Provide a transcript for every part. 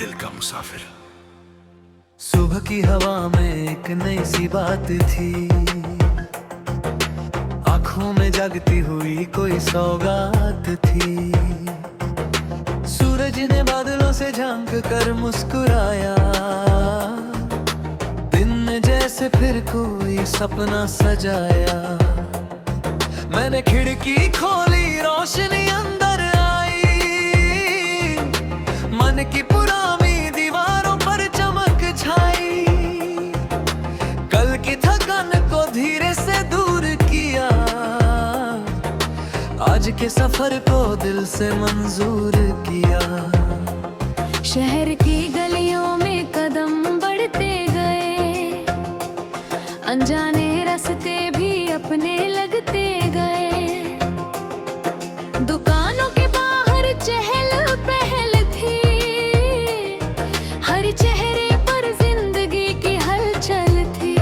दिल का मुसाफिर। सुबह की हवा में एक नई सी बात थी, आंखों में जगती हुई कोई सौगात थी। सूरज ने बादलों से झांक कर मुस्कुराया, दिन ने जैसे फिर कोई सपना सजाया। मैंने खिड़की खोली, रोशनी अंदर आई, मन की पुरानी दीवारों पर चमक छाई। कल की थकान को धीरे से दूर किया, आज के सफर को दिल से मंजूर किया। शहर की गलियों में कदम बढ़ते गए, अनजाने रास्ते भी अपने लगते गए। दुकानों के बाहर चहल पहल थी, हर चेहरे पर जिंदगी की हलचल थी।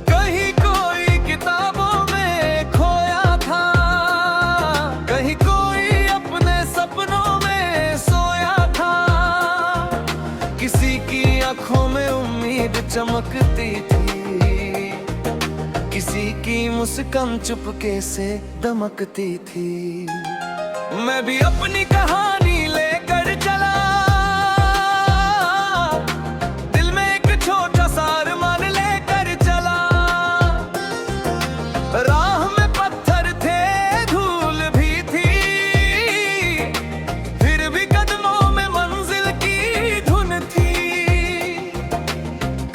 कहीं कोई किताबों में खोया था, कहीं कोई अपने सपनों में सोया था। किसी की आंखों में उम्मीद चमकती थी, किसी की मुस्कान चुपके से दमकती थी। मैं भी अपनी कहानी लेकर चला, दिल में एक छोटा सा अरमान लेकर चला। राह में पत्थर थे, धूल भी थी, फिर भी कदमों में मंजिल की धुन थी।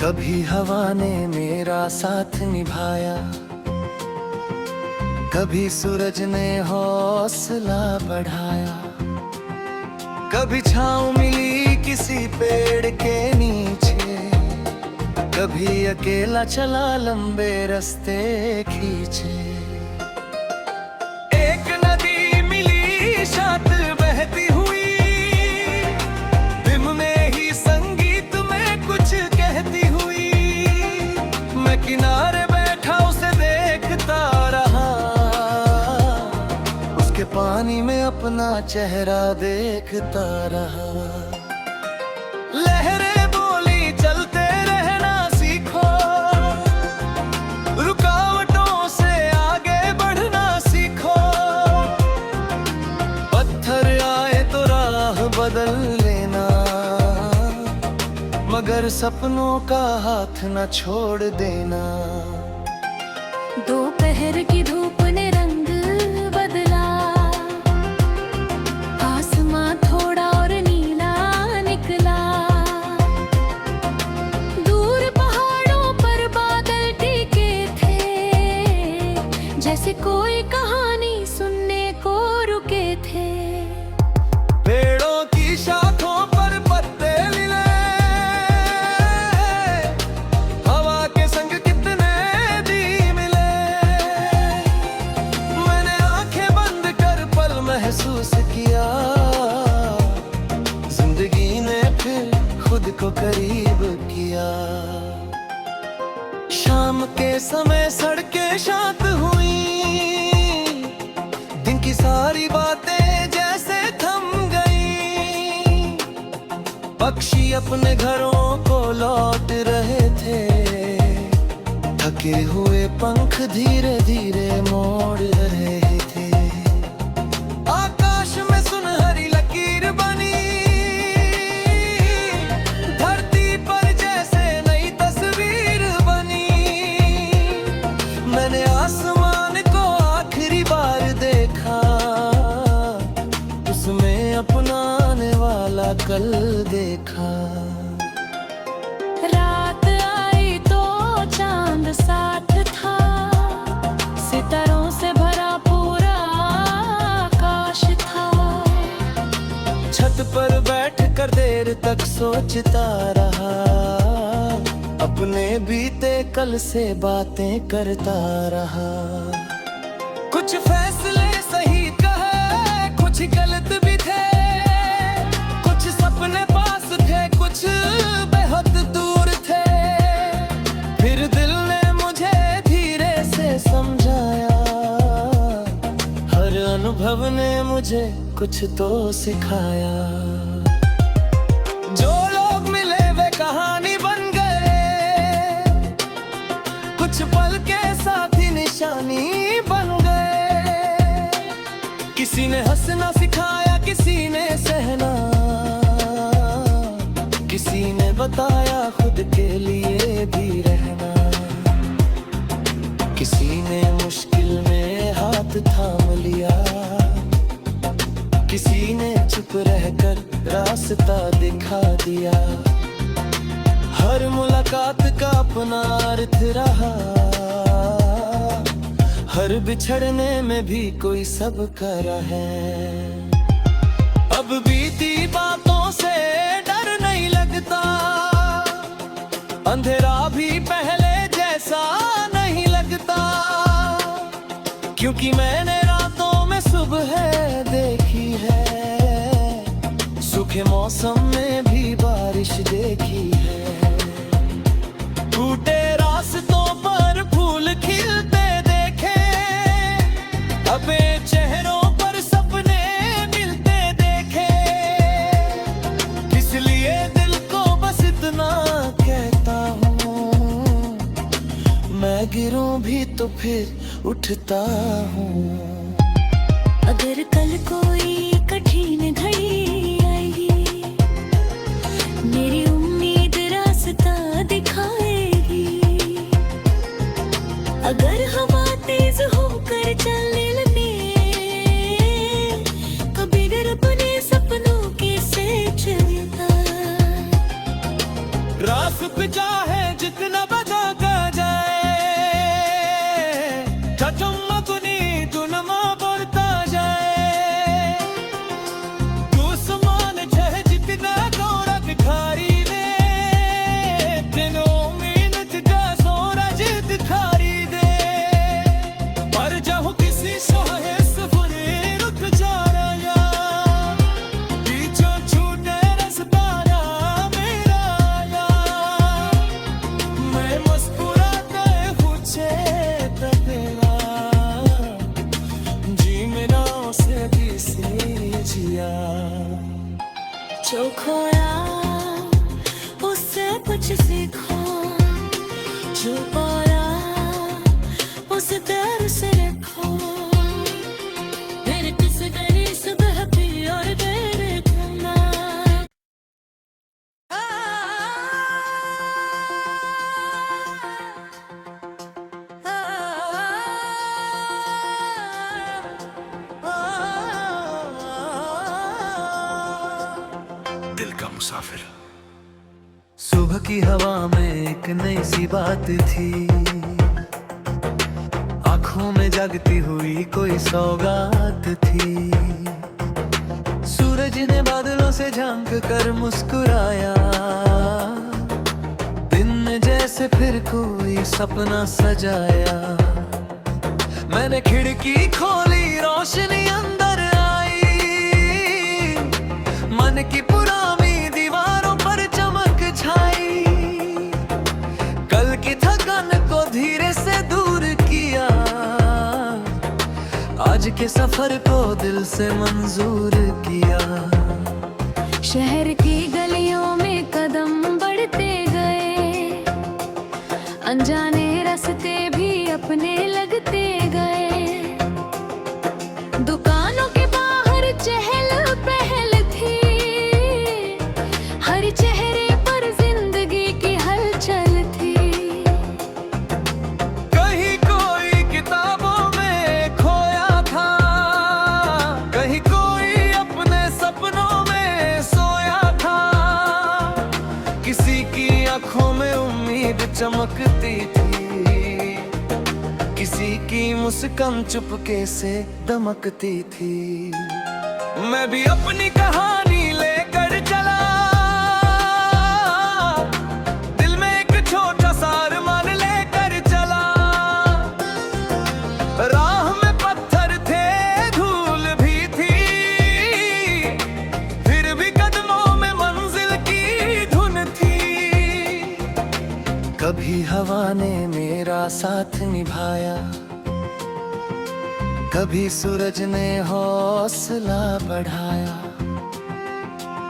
कभी हवा ने मेरा साथ निभाया, कभी सूरज ने हौसला बढ़ाया। कभी छाँव मिली किसी पेड़ के नीचे, कभी अकेला चला लंबे रास्ते खींचे। एक नदी मिली शांत बहती हुई, दिल में ही संगीत में कुछ कहती हुई। मैं किनारे बैठा उसे देखता रहा, उसके पानी में अपना चेहरा देखता रहा। लहरें बोली चलते रहना सीखो, रुकावटों से आगे बढ़ना सीखो। पत्थर आए तो राह बदल लेना, मगर सपनों का हाथ न छोड़ देना। दोपहर की धूप ने रंग बदला, आसमां थोड़ा और नीला निकला। दूर पहाड़ों पर बादल टिके थे, जैसे कोई कहानी सुनने को रुके थे। पेड़ों की शाखों पर पत्ते मिले, हवा के संग कितने दी मिले। मैंने आंखें बंद कर पल महसूस किया, जिंदगी ने फिर खुद को करीब किया। शाम के समय सड़कें शांत हुई, दिन की सारी बातें जैसे थम गई। पक्षी अपने घरों को लौट रहे थे, थके हुए पंख धीरे धीरे मोड़ रहे थे। आकाश में सुनहरी लकीर बनी, धरती पर जैसे नई तस्वीर बनी। मैंने आसमान को आखिरी बार देखा, उसमें अपना आने वाला कल देखा। रात आई तो चांद साथ था, सितारों से भरा पूरा आकाश था। छत पर बैठ कर देर तक सोचता रहा, अपने बीते कल से बातें करता रहा। कुछ फैसले सही कहे, कुछ गलत भी थे, कुछ सपने पास थे, कुछ बेहद दूर थे। फिर दिल ने मुझे धीरे से समझाया, हर अनुभव ने मुझे कुछ तो सिखाया। किसी ने हंसना सिखाया, किसी ने सहना, किसी ने बताया खुद के लिए भी रहना, किसी ने मुश्किल में हाथ थाम लिया, किसी ने चुप रहकर रास्ता दिखा दिया। हर मुलाकात का अपना अर्थ रहा, हर बिछड़ने में भी कोई सबका है। अब बीती बातों से डर नहीं लगता, अंधेरा भी पहले जैसा नहीं लगता, क्योंकि मैंने रातों में सुबह देखी है, सूखे मौसम में भी बारिश देखी है। टूटे रास्तों पर फूल खिलते देखे, अबे चेहरों पर सपने मिलते देखे, इसलिए दिल को बस इतना कहता हूँ, मैं गिरूं भी तो फिर उठता हूँ। अगर कल कोई कठिन घड़ी आएगी, मेरी उम्मीद रास्ता दिखाएगी। अगर हवा तेज होकर चलने लगे, कभी डर अपने सपनों के से चलता। रास्ते चाहे जितना बजा का जाए, चमकुनी दुनमा बोलता जाए, तू समान चाहे जितना गौरा दिखारी दे, दिनों मेहनत का सूरज दिखारी दे। पर जाऊं किसी शाहे सफर रुक जा रहा, बीचों छूटे रास्ता मेरा या, मैं मुस्कुराता पूछे तकेला, जी मेरा उसे भी से जिया। जो खोया उससे कुछ सीखो, जो पाया उसे प्यार से रखो। मेरे किस गली सुबह भी और तेरे घूमना। दिल का मुसाफिर। सुबह की हवा में एक नई सी बात थी, आंखों में जगती हुई कोई सौगात थी। सूरज ने बादलों से झांक कर मुस्कुराया, दिन ने जैसे फिर कोई सपना सजाया। मैंने खिड़की खोली, रोशनी अंदर आई, मन की पुरानी दीवारों पर चमक छाई। कल की थकान को धीरे से दूर किया, आज के सफर को दिल से मंजूर किया। शहर की गलियों में कदम बढ़ते गए, अनजाने रास्ते भी अपने लगते गए। दुकानों के बाहर चहल पहल थी, हर चेहरे पर जिंदगी की हलचल थी। कहीं कोई किताबों में खोया था, कहीं कोई अपने सपनों में सोया था। किसी की आंखों में उम्मीद चमकती थी, किसी की मुस्कान चुपके से दमकती थी। मैं भी अपनी कहानी लेकर चला, दिल में एक छोटा सा अरमान लेकर चला। राह में पत्थर थे, धूल भी थी, फिर भी कदमों में मंजिल की धुन थी। कभी हवा ने मेरा साथ निभाया, कभी सूरज ने हौसला बढ़ाया।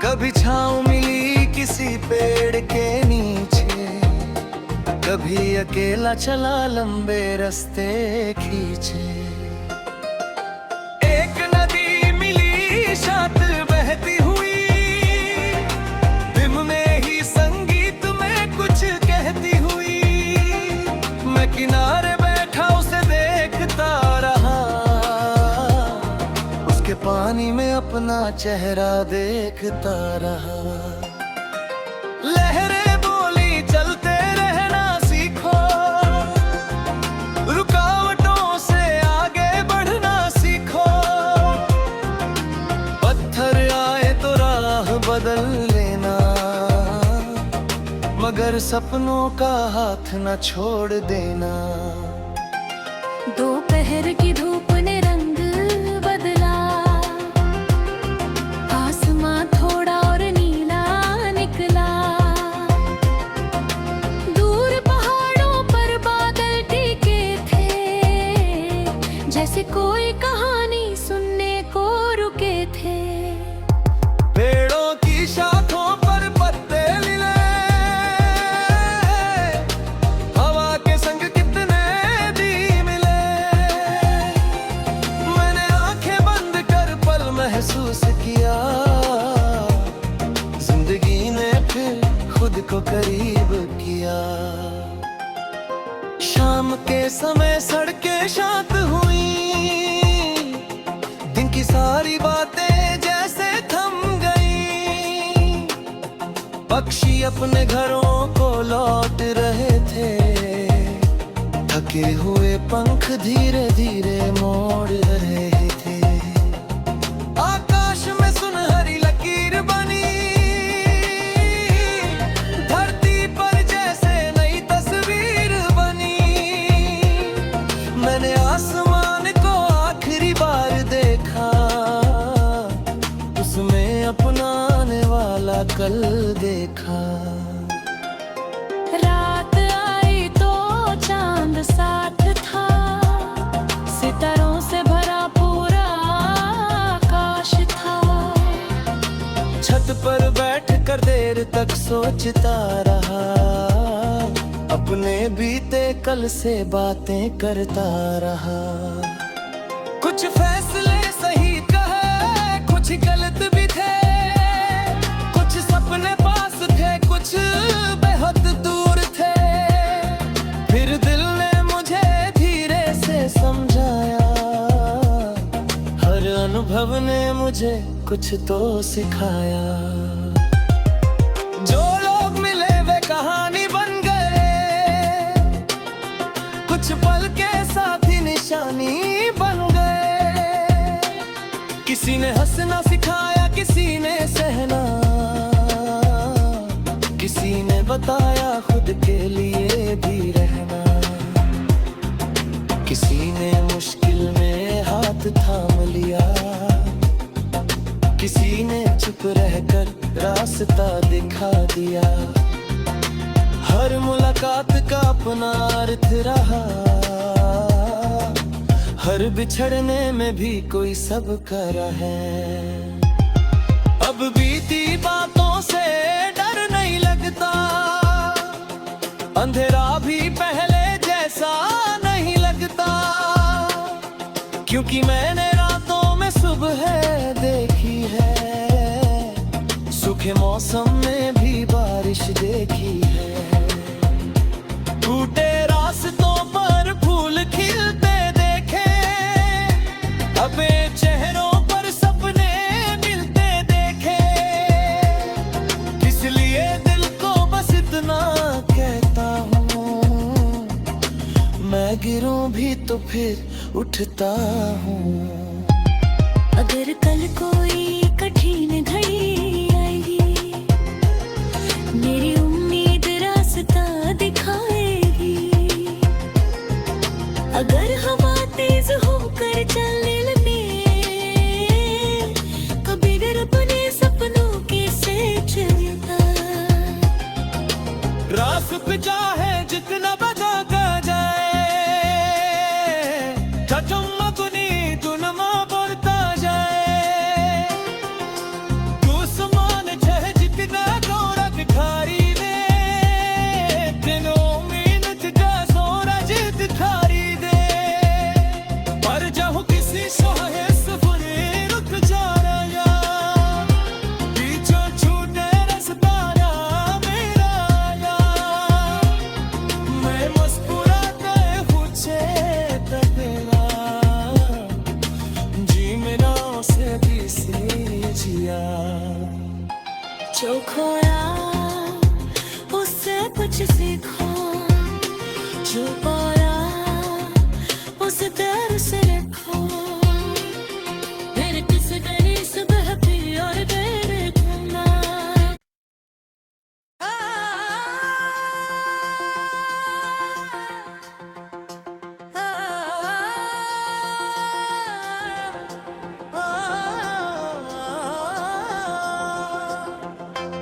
कभी छाँव मिली किसी पेड़ के नीचे, कभी अकेला चला लंबे रास्ते खींचे। एक नदी चेहरा देखता रहा। लहरें बोली चलते रहना सीखो, रुकावटों से आगे बढ़ना सीखो। पत्थर आए तो राह बदल लेना, मगर सपनों का हाथ न छोड़ देना। दोपहर की धूप ने रंग बदला, आसमां थोड़ा और नीला निकला। दूर पहाड़ों पर बादल टिके थे, जैसे कोई कहानी सुनने को रुके थे। पेड़ों की शाखों पर पत्ते मिले, हवा के संग कितने दी मिले। मैंने आंखें बंद कर पल महसूस किया, जिंदगी ने फिर खुद को करीब किया। शाम के समय सड़कें शांत हुई, दिन की सारी बातें जैसे थम गई। पक्षी अपने घरों को लौट रहे थे, थके हुए पंख धीरे धीरे मोड़ रहे थे। आकाश में सुनहरी लकीर बनी, धरती पर जैसे नई तस्वीर बनी। मैंने आसमान को आखिरी बार देखा, उसमें अपना आने वाला कल देखा। रात आई तो चांद साथ था, सितारों से भरा पूरा आकाश था। छत पर बैठ कर देर तक सोचता रहा, अपने बीते कल से बातें करता रहा। कुछ फैसले सही कहे, कुछ गलत भी थे। कुछ सपने पास थे, कुछ बेहद दूर थे। फिर दिल ने मुझे धीरे से समझाया, हर अनुभव ने मुझे कुछ तो सिखाया। जो लोग मिले वे कहानी बन गए, कुछ पल के साथी निशानी बन गए। किसी ने हंसना सिखाया, किसी ने सहना, किसी ने बताया खुद के लिए भी रहना। किसी ने मुश्किल में हाथ थाम लिया, किसी ने चुप रहकर रास्ता दिखा दिया। हर मुलाकात का अपना अर्थ रहा, हर बिछड़ने में भी कोई सबका है। अब बीती बातों से डर नहीं लगता, अंधेरा भी पहले जैसा नहीं लगता। क्योंकि मैंने रातों में सुबह देखी है, सूखे मौसम में भी बारिश देखी है। टूटे रास्तों पर फूल खिलते देखे, अबे चेहरों पर सपने मिलते देखे। इसलिए दिल को बस इतना कहता हूँ, मैं गिरूं भी तो फिर उठता हूँ। अगर कल कोई कठिन घड़ी आएगी, मेरी उम्मीद रास्ता दिखाएगी। अगर हवा तेज होकर चलने लगे, कभी अगर अपने सपनों के से चलता। रास पे चाहे जितना बजा का जाए, जो खोया उससे कुछ सीखो, जो पाया उसे तेरे से रखो। मेरे किस गली से बहती और तेरे घूमना।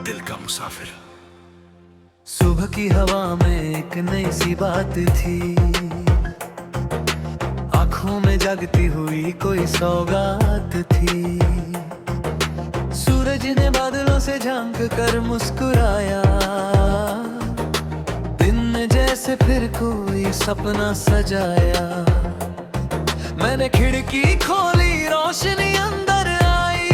दिल का मुसाफिर। सुबह की हवा में एक नई सी बात थी, आंखों में जगती हुई कोई सौगात थी। सूरज ने बादलों से झांक कर मुस्कुराया, दिन ने जैसे फिर कोई सपना सजाया। मैंने खिड़की खोली, रोशनी अंदर आई,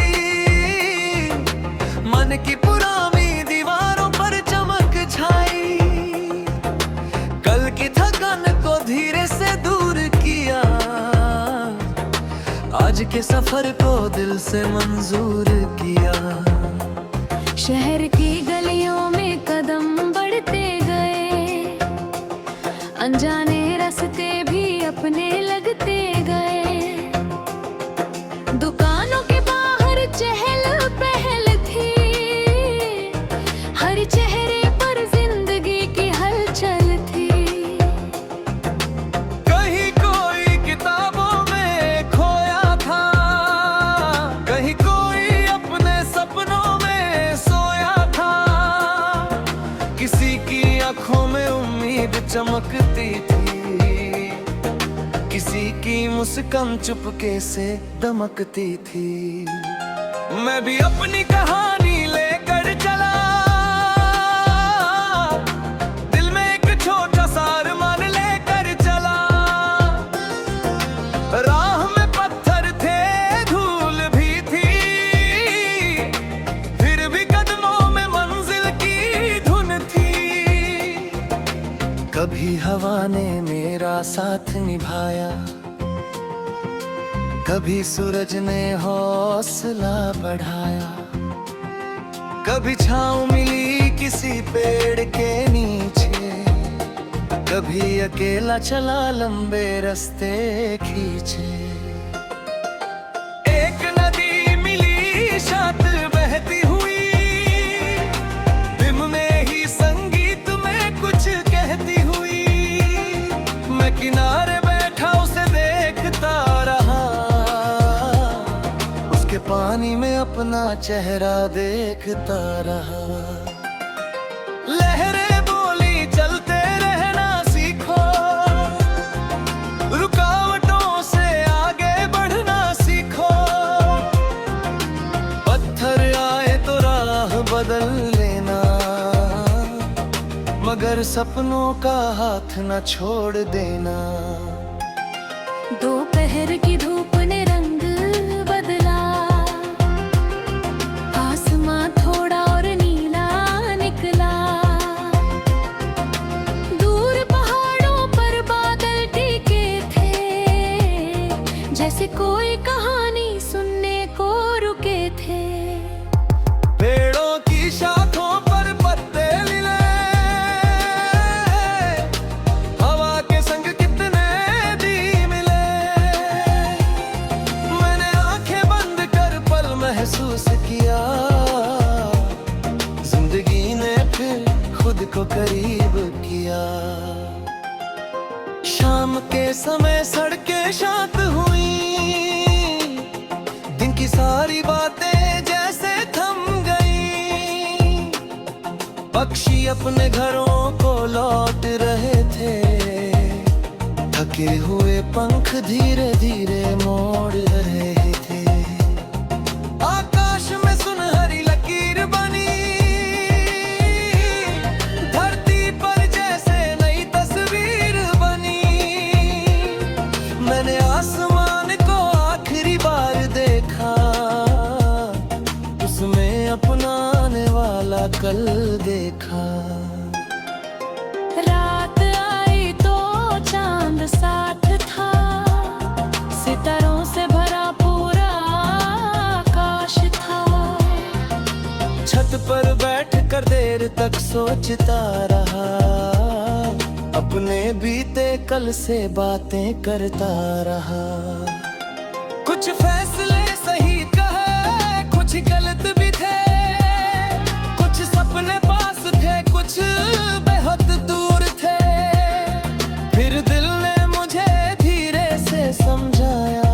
मन की पुरानी दीवारों पर चमक छाई। कल की थकान को धीरे से दूर किया, आज के सफर को दिल से मंजूर किया। शहर की गलियों में कदम बढ़ते गए, अनजाने रास्ते भी अपने लगते गए। दुकानों के बाहर चहल पहल थी, हर चेहरे पर जिंदगी की हलचल थी। कहीं कोई किताबों में खोया था, कहीं कोई अपने सपनों में सोया था। किसी की आंखों में उम्मीद चमकती थी, किसी की मुस्कान चुपके से दमकती थी। मैं भी अपनी कहानी लेकर चला, दिल में एक छोटा सा अरमान लेकर चला। राह में पत्थर थे, धूल भी थी, फिर भी कदमों में मंजिल की धुन थी। कभी हवा ने मेरा साथ निभाया, कभी सूरज ने हौसला बढ़ाया। कभी छाँव मिली किसी पेड़ के नीचे, कभी अकेला चला लंबे रास्ते खींचे। एक नदी मिली शांत बहती हुई, दिल में ही संगीत में कुछ कहती हुई। मैं किनारे बैठा उसे देखता रहा, उसके पानी में अपना चेहरा देखता रहा। लहरें बोली चलते रहना सीखो, रुकावटों से आगे बढ़ना सीखो। पत्थर आए तो राह बदल लेना, मगर सपनों का हाथ न छोड़ देना। दोपहर की धूप ने रंग बदला, आसमां थोड़ा और नीला निकला। दूर पहाड़ों पर बादल टिके थे, जैसे कोई कहानी सुनने को रुके थे। पेड़ों की शाखों पर पत्ते मिले, हवा के संग कितने दी मिले। मैंने आंखें बंद कर पल महसूस किया, जिंदगी ने फिर खुद को करीब किया। शाम के समय सड़कें शांत हुई, दिन की सारी बातें जैसे थम गई। पक्षी अपने घरों को लौट रहे थे, थके हुए पंख धीरे धीरे मोड़ रहे थे। आकाश में सुनहरी लकीर बनी, धरती पर जैसे नई तस्वीर बनी। मैंने आसमान को आखिरी बार देखा, उसमें अपना आने वाला कल देखा। रात आई तो चांद साथ था, सितारों से भरा पूरा आकाश था। छत छत पर बैठ कर देर तक सोचता रहा, अपने बीते कल से बातें करता रहा। कुछ फैसले सही कहे, कुछ गलत भी थे, कुछ सपने पास थे, कुछ बेहद दूर थे। फिर दिल ने मुझे धीरे से समझाया,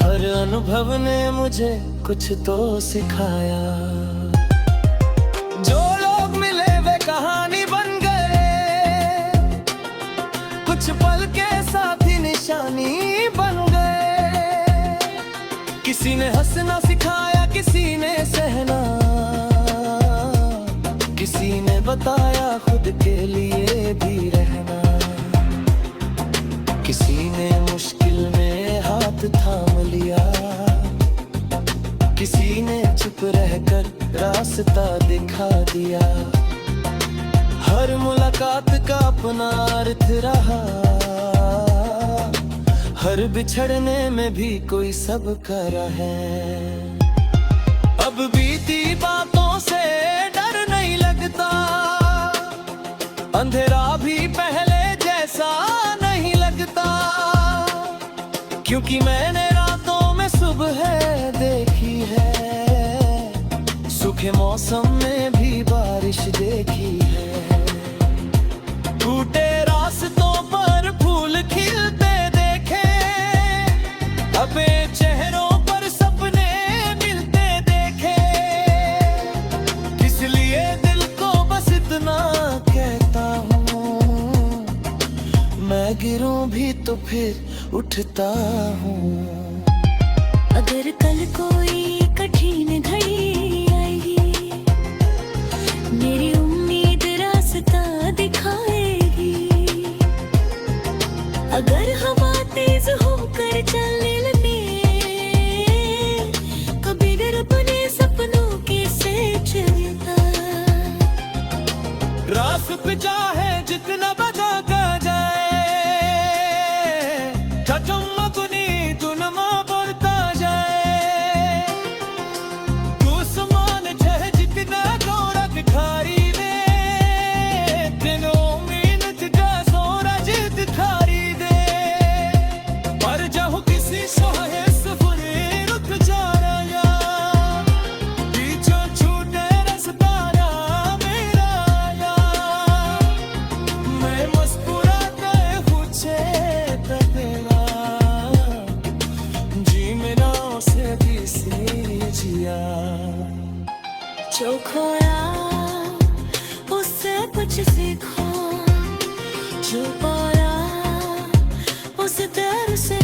हर अनुभव ने मुझे कुछ तो सिखाया। जो लोग मिले वे कहानी बन गए, कुछ पल के साथी निशानी बन गए। किसी ने हंसना सिखाया, किसी ने सहना, किसी ने बताया खुद के लिए भी रहना। किसी ने मुश्किल में हाथ थाम लिया, किसी ने चुप रहकर रास्ता दिखा दिया। हर मुलाकात का अपना अर्थ रहा, हर बिछड़ने में भी कोई सबका है। अब बीती बातों से डर नहीं लगता, अंधेरा भी पहले जैसा नहीं लगता। क्योंकि मैंने रातों में सुबह देखी है, सूखे मौसम में भी बारिश देखी है। टूटे रास्तों पर फूल खिलते देखे, अबे चेहरों पर सपने मिलते देखे। इसलिए दिल को बस इतना कहता हूँ, मैं गिरूं भी तो फिर उठता हूँ। अगर कल कोई कठिन घड़ी आएगी, मेरी उम्मीद रास्ता दिखाएगी। अगर हवा तेज होकर चलने लगे, कभी डर अपने सपनों के से चलता। रास पे चाहे जितना बजा का जाए, जो खोया उससे कुछ सीखो, जो पाया उसे देर से